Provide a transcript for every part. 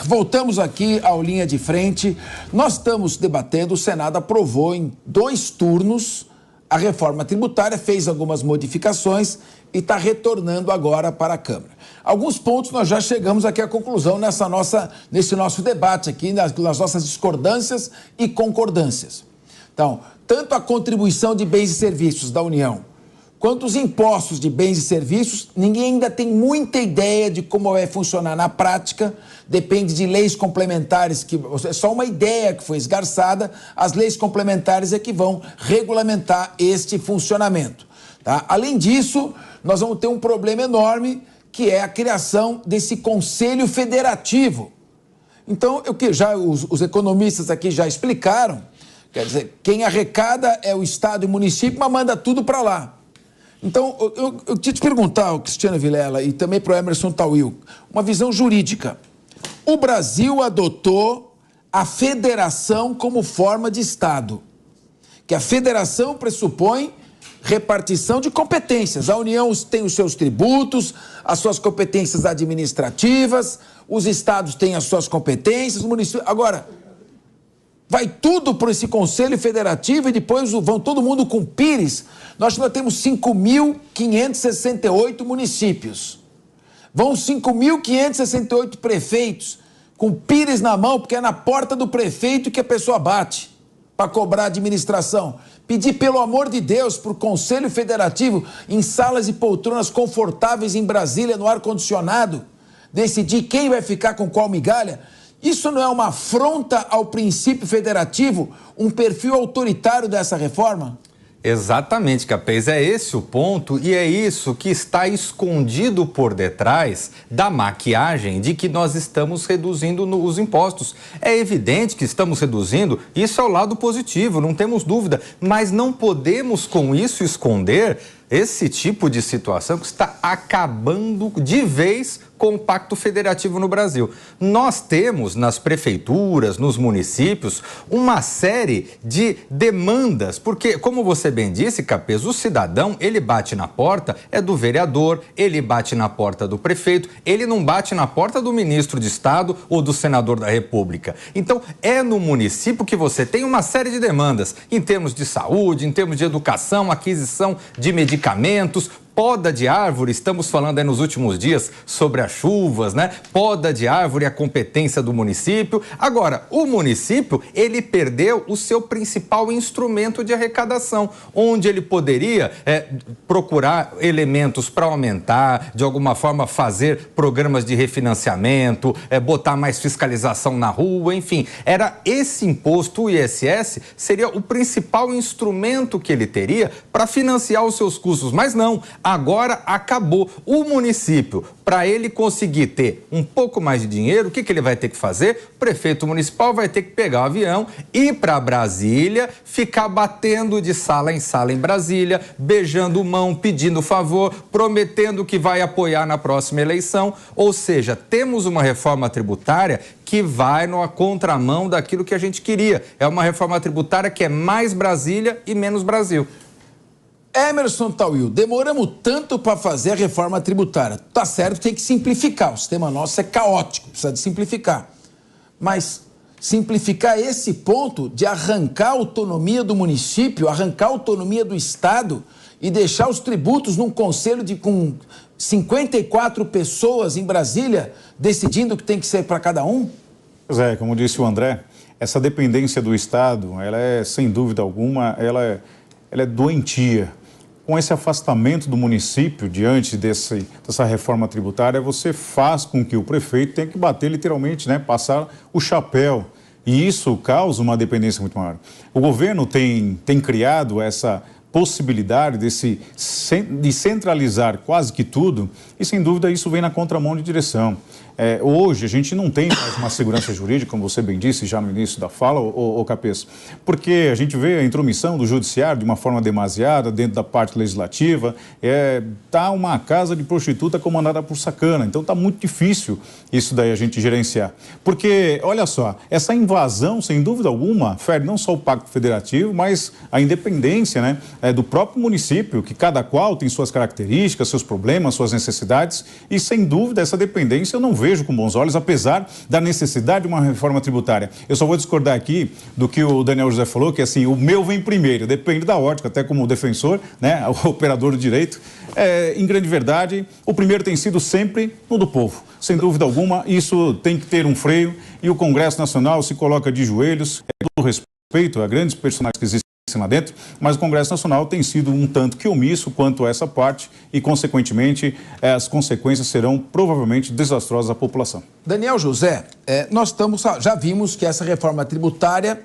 voltamos aqui ao Linha de Frente. Nós estamos debatendo, o Senado aprovou em 2 turnos a reforma tributária, fez algumas modificações e está retornando agora para a Câmara. Alguns pontos nós já chegamos aqui à conclusão nesse nosso debate aqui, nas nossas discordâncias e concordâncias. Então, tanto a contribuição de bens e serviços da União, quanto os impostos de bens e serviços, ninguém ainda tem muita ideia de como vai funcionar na prática, depende de leis complementares, que é só uma ideia que foi esgarçada, as leis complementares é que vão regulamentar este funcionamento. Tá? Além disso, nós vamos ter um problema enorme, que é a criação desse Conselho Federativo. Então, os economistas aqui já explicaram, quer dizer, quem arrecada é o Estado e o município, mas manda tudo para lá. Então, eu queria te perguntar, ao Cristiano Vilela e também para o Emerson Tawil, uma visão jurídica. O Brasil adotou a federação como forma de Estado, que a federação pressupõe repartição de competências. A União tem os seus tributos, as suas competências administrativas, os estados têm as suas competências, os municípios... Agora, vai tudo por esse Conselho Federativo e depois vão todo mundo com pires. Nós temos 5.568 municípios. Vão 5.568 prefeitos com pires na mão, porque é na porta do prefeito que a pessoa bate para cobrar a administração. Pedir, pelo amor de Deus, para o Conselho Federativo, em salas e poltronas confortáveis em Brasília, no ar-condicionado, decidir quem vai ficar com qual migalha. Isso não é uma afronta ao princípio federativo, um perfil autoritário dessa reforma? Exatamente, Capês, é esse o ponto e é isso que está escondido por detrás da maquiagem de que nós estamos reduzindo os impostos. É evidente que estamos reduzindo, isso é o lado positivo, não temos dúvida, mas não podemos com isso esconder esse tipo de situação que está acabando de vez com o Pacto Federativo no Brasil. Nós temos nas prefeituras, nos municípios, uma série de demandas, porque, como você bem disse, Capês, o cidadão, ele bate na porta, é do vereador, ele bate na porta do prefeito, ele não bate na porta do ministro de Estado ou do senador da República. Então, é no município que você tem uma série de demandas, em termos de saúde, em termos de educação, aquisição de medicamentos, poda de árvore, estamos falando aí nos últimos dias sobre as chuvas, né? Poda de árvore é a competência do município. Agora, o município, ele perdeu o seu principal instrumento de arrecadação, onde ele poderia procurar elementos para aumentar, de alguma forma fazer programas de refinanciamento, botar mais fiscalização na rua, enfim. Era esse imposto, o ISS, seria o principal instrumento que ele teria para financiar os seus custos, mas não. Agora acabou. O município, para ele conseguir ter um pouco mais de dinheiro, o que ele vai ter que fazer? O prefeito municipal vai ter que pegar o avião, ir para Brasília, ficar batendo de sala em Brasília, beijando mão, pedindo favor, prometendo que vai apoiar na próxima eleição. Ou seja, temos uma reforma tributária que vai na contramão daquilo que a gente queria. É uma reforma tributária que é mais Brasília e menos Brasil. Emerson Tawil, demoramos tanto para fazer a reforma tributária. Tá certo, tem que simplificar. O sistema nosso é caótico, precisa de simplificar. Mas simplificar esse ponto de arrancar a autonomia do município, arrancar a autonomia do Estado e deixar os tributos num conselho com 54 pessoas em Brasília decidindo o que tem que ser para cada um? Pois é, como disse o André, essa dependência do Estado, ela é, sem dúvida alguma, ela é doentia. Com esse afastamento do município diante dessa reforma tributária, você faz com que o prefeito tenha que bater literalmente, né, passar o chapéu. E isso causa uma dependência muito maior. O governo tem criado essa possibilidade de centralizar quase que tudo e, sem dúvida, isso vem na contramão de direção. Hoje a gente não tem mais uma segurança jurídica, como você bem disse já no início da fala, ô Capês, porque a gente vê a intromissão do judiciário de uma forma demasiada dentro da parte legislativa, tá uma casa de prostituta comandada por sacana, então tá muito difícil isso daí a gente gerenciar. Porque, olha só, essa invasão, sem dúvida alguma, fere não só o Pacto Federativo, mas a independência, né, do próprio município, que cada qual tem suas características, seus problemas, suas necessidades, e sem dúvida essa dependência eu não vejo vejo com bons olhos, apesar da necessidade de uma reforma tributária. Eu só vou discordar aqui do que o Daniel José falou, que assim, o meu vem primeiro, depende da ótica, até como defensor, né, o operador do direito. Em grande verdade, o primeiro tem sido sempre o do povo. Sem dúvida alguma, isso tem que ter um freio e o Congresso Nacional se coloca de joelhos, todo respeito a grandes personagens que existem lá dentro, mas o Congresso Nacional tem sido um tanto que omisso quanto a essa parte e, consequentemente, as consequências serão provavelmente desastrosas à população. Daniel José, nós já vimos que essa reforma tributária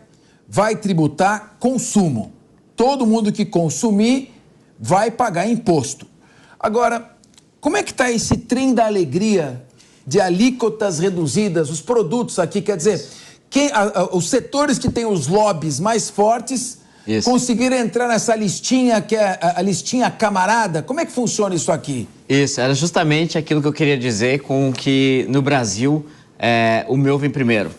vai tributar consumo. Todo mundo que consumir vai pagar imposto. Agora, como é que está esse trem da alegria de alíquotas reduzidas, os produtos aqui? Quer dizer, os setores que têm os lobbies mais fortes conseguiram entrar nessa listinha, que é a listinha camarada? Como é que funciona isso aqui? Isso, era justamente aquilo que eu queria dizer com que no Brasil o meu vem primeiro.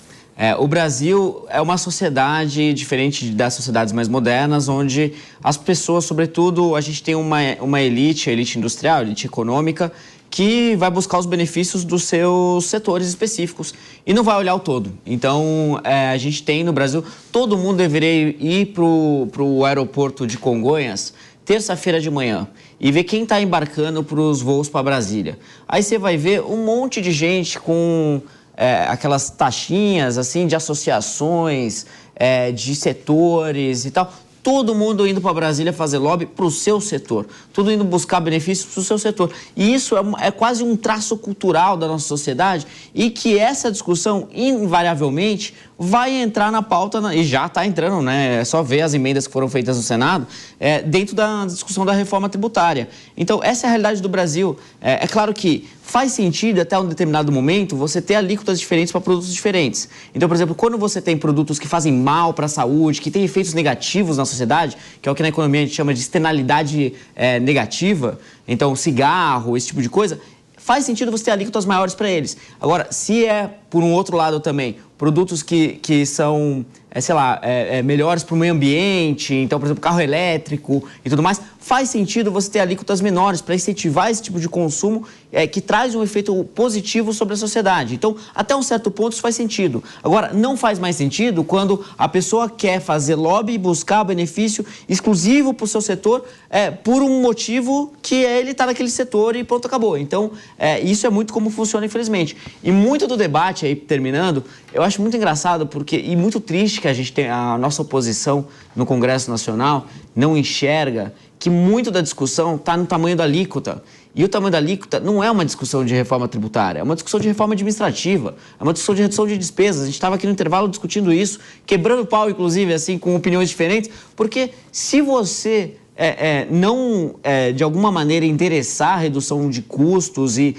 O Brasil é uma sociedade diferente das sociedades mais modernas, onde as pessoas, sobretudo, a gente tem uma elite, a elite industrial, a elite econômica, que vai buscar os benefícios dos seus setores específicos e não vai olhar o todo. Então, a gente tem no Brasil, todo mundo deveria ir para o aeroporto de Congonhas terça-feira de manhã e ver quem está embarcando para os voos para Brasília. Aí você vai ver um monte de gente com aquelas taxinhas assim de associações, de setores e tal. Todo mundo indo para Brasília fazer lobby para o seu setor. Tudo indo buscar benefícios para o seu setor. E isso é quase um traço cultural da nossa sociedade e que essa discussão, invariavelmente, vai entrar na pauta, e já está entrando, né? É só ver as emendas que foram feitas no Senado, dentro da discussão da reforma tributária. Então, essa é a realidade do Brasil. É claro que faz sentido, até um determinado momento, você ter alíquotas diferentes para produtos diferentes. Então, por exemplo, quando você tem produtos que fazem mal para a saúde, que têm efeitos negativos na sociedade, que é o que na economia a gente chama de externalidade negativa, então cigarro, esse tipo de coisa, faz sentido você ter alíquotas maiores para eles. Agora, se por um outro lado também, produtos que são, melhores para o meio ambiente, então, por exemplo, carro elétrico e tudo mais, faz sentido você ter alíquotas menores para incentivar esse tipo de consumo que traz um efeito positivo sobre a sociedade. Então, até um certo ponto isso faz sentido. Agora, não faz mais sentido quando a pessoa quer fazer lobby e buscar benefício exclusivo para o seu setor por um motivo que ele está naquele setor e pronto, acabou. Então, isso é muito como funciona, infelizmente. E muito do debate, aí terminando, eu acho muito engraçado e muito triste que a gente tem a nossa oposição no Congresso Nacional não enxerga que muito da discussão está no tamanho da alíquota. E o tamanho da alíquota não é uma discussão de reforma tributária, é uma discussão de reforma administrativa, é uma discussão de redução de despesas. A gente estava aqui no intervalo discutindo isso, quebrando pau, inclusive, assim, com opiniões diferentes, porque se você não, de alguma maneira, endereçar a redução de custos e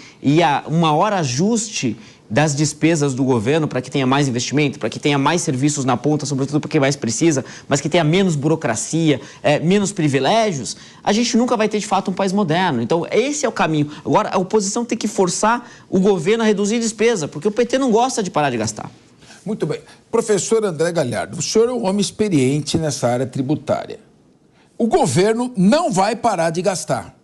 um maior ajuste das despesas do governo para que tenha mais investimento, para que tenha mais serviços na ponta, sobretudo para quem mais precisa, mas que tenha menos burocracia, menos privilégios, a gente nunca vai ter, de fato, um país moderno. Então, esse é o caminho. Agora, a oposição tem que forçar o governo a reduzir despesa, porque o PT não gosta de parar de gastar. Muito bem. Professor André Galhardo, o senhor é um homem experiente nessa área tributária. O governo não vai parar de gastar.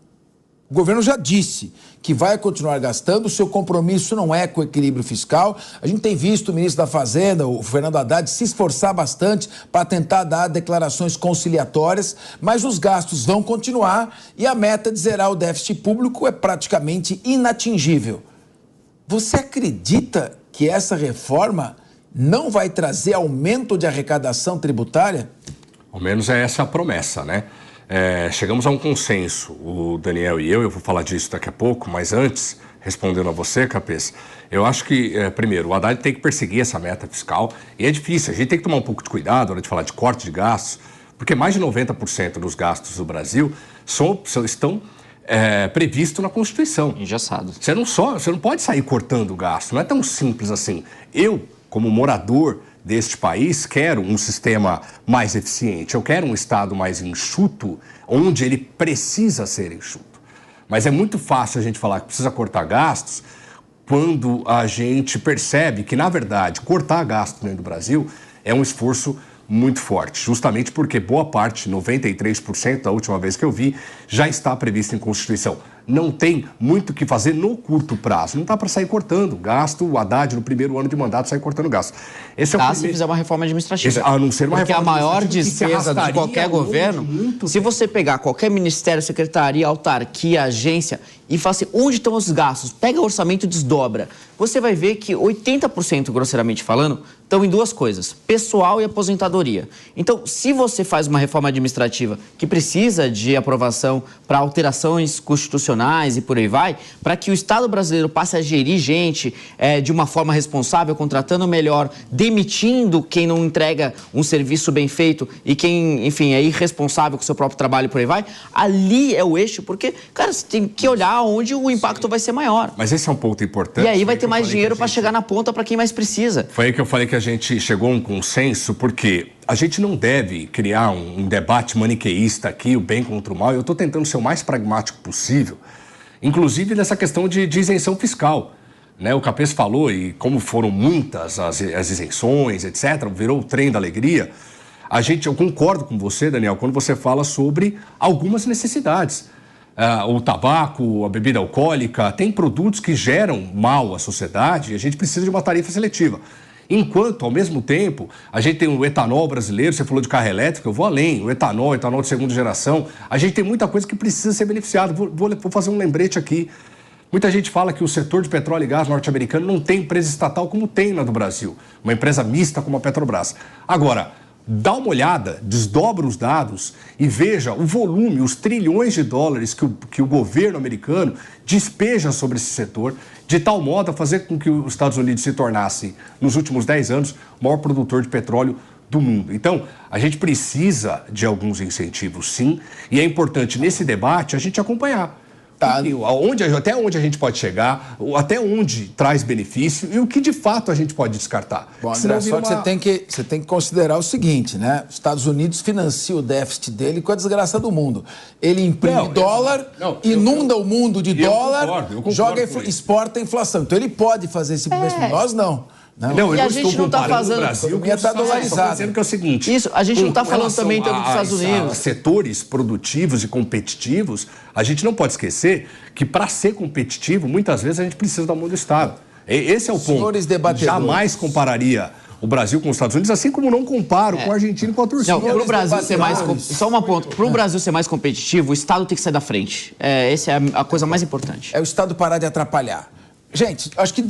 O governo já disse que vai continuar gastando, o seu compromisso não é com o equilíbrio fiscal. A gente tem visto o ministro da Fazenda, o Fernando Haddad, se esforçar bastante para tentar dar declarações conciliatórias, mas os gastos vão continuar e a meta de zerar o déficit público é praticamente inatingível. Você acredita que essa reforma não vai trazer aumento de arrecadação tributária? Ao menos é essa a promessa, né? Chegamos a um consenso, o Daniel e eu vou falar disso daqui a pouco, mas antes, respondendo a você, Capês, eu acho que, primeiro, o Haddad tem que perseguir essa meta fiscal, e é difícil, a gente tem que tomar um pouco de cuidado na hora de falar de corte de gastos, porque mais de 90% dos gastos do Brasil estão previstos na Constituição. Engessados. Você não pode sair cortando o gasto, não é tão simples assim. Eu, como morador deste país, quero um sistema mais eficiente, eu quero um Estado mais enxuto, onde ele precisa ser enxuto. Mas é muito fácil a gente falar que precisa cortar gastos quando a gente percebe que, na verdade, cortar gastos dentro do Brasil é um esforço muito forte, justamente porque boa parte, 93% da última vez que eu vi, já está previsto em Constituição. não tem muito o que fazer no curto prazo. Não dá para sair cortando gasto. O Haddad, no primeiro ano de mandato, sai cortando gasto. Esse é o se fizer uma reforma administrativa. A não ser uma Porque reforma a maior despesa de qualquer governo, se você pegar qualquer ministério, secretaria, autarquia, agência e falar assim, onde estão os gastos? Pega o orçamento e desdobra. Você vai ver que 80%, grosseiramente falando, estão em duas coisas, pessoal e aposentadoria. Então, se você faz uma reforma administrativa que precisa de aprovação para alterações constitucionais e por aí vai, para que o Estado brasileiro passe a gerir gente de uma forma responsável, contratando melhor, demitindo quem não entrega um serviço bem feito e quem, enfim, é irresponsável com o seu próprio trabalho e por aí vai, ali é o eixo, porque, cara, você tem que olhar onde o impacto vai ser maior. Mas esse é um ponto importante. E aí vai ter mais dinheiro para chegar na ponta para quem mais precisa. Foi aí que eu falei que a gente chegou a um consenso, porque a gente não deve criar um debate maniqueísta aqui, o bem contra o mal. Eu estou tentando ser o mais pragmático possível, inclusive nessa questão de isenção fiscal. Né? O Capês falou, e como foram muitas as isenções, etc., virou o trem da alegria. Eu concordo com você, Daniel, quando você fala sobre algumas necessidades. O tabaco, a bebida alcoólica, tem produtos que geram mal à sociedade e a gente precisa de uma tarifa seletiva. Enquanto, ao mesmo tempo, a gente tem o etanol brasileiro, você falou de carro elétrico, eu vou além, o etanol de segunda geração, a gente tem muita coisa que precisa ser beneficiada. Vou fazer um lembrete aqui. Muita gente fala que o setor de petróleo e gás norte-americano não tem empresa estatal como tem na do Brasil, uma empresa mista como a Petrobras. Agora, dá uma olhada, desdobra os dados e veja o volume, os trilhões de dólares que o governo americano despeja sobre esse setor, de tal modo a fazer com que os Estados Unidos se tornasse, nos últimos 10 anos, o maior produtor de petróleo do mundo. Então, a gente precisa de alguns incentivos, sim, e é importante, nesse debate, a gente acompanhar. Tá. Até onde a gente pode chegar, até onde traz benefício e o que de fato a gente pode descartar. Bom, André, só que você tem que considerar o seguinte, né? Os Estados Unidos financia o déficit dele com a desgraça do mundo. Ele imprime dólar, inunda o mundo de dólar, joga exporta a inflação. Então ele pode fazer esse investimento. Nós não. Não, e a gente não está fazendo. O Brasil está dolarizado. Dizendo que é o seguinte. Isso, a gente não está falando também tanto dos Estados Unidos. Setores produtivos e competitivos, a gente não pode esquecer que para ser competitivo, muitas vezes a gente precisa da mão do Estado. Esse é o ponto. Jamais compararia o Brasil com os Estados Unidos, assim como não comparo com a Argentina e com a Turquia. Não, para o Brasil ser mais só um ponto. Para o Brasil ser mais competitivo, o Estado tem que sair da frente. Essa é a coisa mais importante. É o Estado parar de atrapalhar. Gente, acho que deu